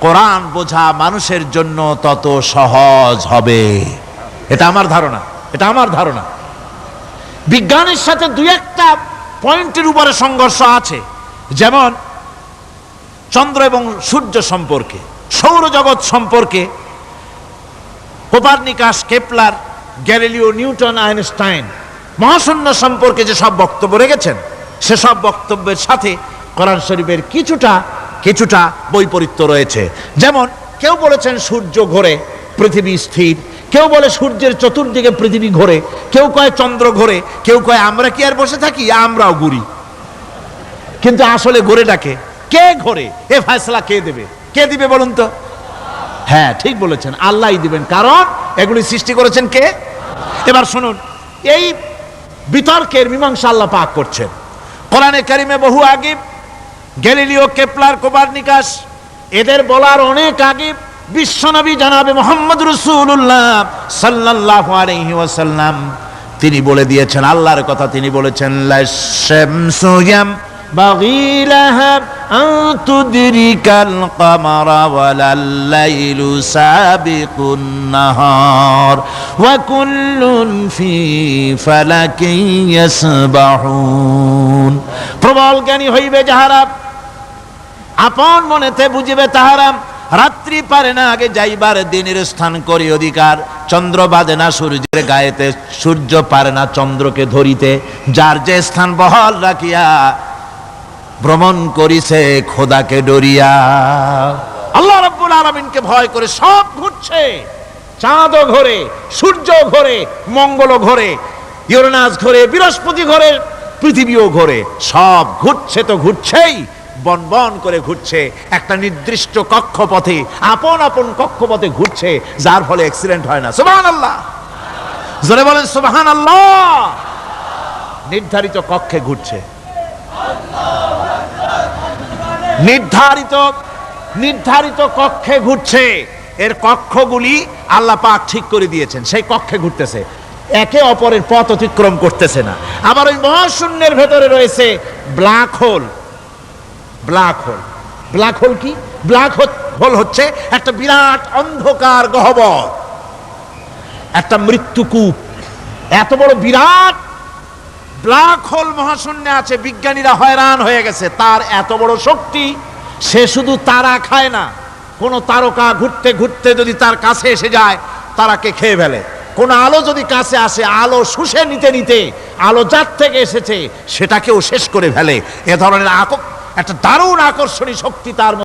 কোরআন বোঝা মানুষের জন্য তত সহজ হবে। এটা আমার ধারণা, এটা আমার ধারণা। বিজ্ঞানের সাথে দুই একটা পয়েন্টের উপরে সংঘর্ষ আছে, যেমন চন্দ্র এবং সূর্য সম্পর্কে, সৌরজগৎ সম্পর্কে Copernicus, Kepler, Galileo, Newton, Einstein মহাশূন্য সম্পর্কে যে সব বক্তব্য রেখেছেন, সেসব বক্তব্যের সাথে কোরআন শরীফের কিছুটা বৈপরীত্য রয়েছে। যেমন কেউ বলেছেন সূর্য ঘোরে, পৃথিবী স্থির, কেউ বলে সূর্যের চতুর্দিকে পৃথিবী ঘোরে, কেউ কয় চন্দ্র ঘোরে, কেউ কয় আমরা কি আর বসে থাকি, আমরাও ঘুরি। কিন্তু আসলে ঘোরেটাকে কে ঘোরে, এ ফয়সালা কে দেবে? কে দিবে বলুন তো? হ্যাঁ, ঠিক বলেছেন, আল্লাহই দিবেন, কারণ এগুলি সৃষ্টি করেছেন কে? এবার শুনুন, এই বিতর্কের মীমাংসা আল্লাহ পাক করছেন কোরআনে কারিমে বহু আগে। গ্যালিলিও, কেপলার, কোপার্নিকাস এদের বলার অনেক আগে বিশ্বনবী জনাবে মুহাম্মদ রাসূলুল্লাহ সাল্লাল্লাহু আলাইহি ওয়াসাল্লাম তিনি বলে দিয়েছেন, আল্লাহর কথা তিনি বলেছেন, লাশ-শামসু ইয়ানবাগী লাহা আন তুদরিকাল কামারা ওয়ালাল লাইলু সাবিকুন নাহার ওয়া কুল্লুন ফি ফালাকিন ইয়াসবাহুন। প্রবল জ্ঞানী হইবে যাহারা, আপন মনেতে বুঝিবে তাহারা, রাত্রি পারে না আগে যাইবার দিনের স্থান করি অধিকার, চন্দ্র বাঁধে না সূর্যের গায়েতে, সূর্য পারে না চন্দ্রকে ধরিতে, যার যে স্থান বহাল রাখিয়া ভ্রমণ করিছে খোদাকে ডরিয়া। আল্লাহ রাব্বুল আলামিনকে ভয় করে সব ঘুরছে, চাঁদও ঘোরে, সূর্য ঘোরে, মঙ্গল ঘোরে, ইউরেনাস ঘোরে, বৃহস্পতি ঘোরে, পৃথিবীও ঘোরে, সব ঘুরছে তো ঘুরছেই, বন বন করে ঘুরছে, একটা নির্দিষ্ট কক্ষপথে, আপন আপন কক্ষপথে ঘুরছে, যার ফলে অ্যাক্সিডেন্ট হয় না। সুবহানাল্লাহ, জোরে বলেন সুবহানাল্লাহ। নির্ধারিত কক্ষে ঘুরছে, নির্ধারিত কক্ষে ঘুরছে, এর কক্ষগুলি আল্লাহ পাক ঠিক করে দিয়েছেন, সেই কক্ষে ঘুরতেছে, একে অপরের পথ অতিক্রম করতেছে না। আবার ওই মহাশূন্যের ভেতরে রয়েছে black hole. Black hole, black hole কি? ব্ল্যাক হোল হচ্ছে একটা বিরাট অন্ধকার গহ্বর, একটা মৃত্যুকূপ। এত বড় বিরাট ব্ল্যাক হোল মহাশূন্যে আছে, বিজ্ঞানীরা হয়রান হয়ে গেছে, তার এত বড় শক্তি। সে শুধু তারা খায় না, কোন তারকা ঘুরতে ঘুরতে যদি তার কাছে এসে যায়, তারাকে খেয়ে ফেলে। কোন আলো যদি কাছে আসে, আলো শুষে নিতে নিতে আলো যার থেকে এসেছে সেটাকেও শেষ করে ফেলে। এ ধরনের একটা দারুণ আকর্ষণী শক্তি তার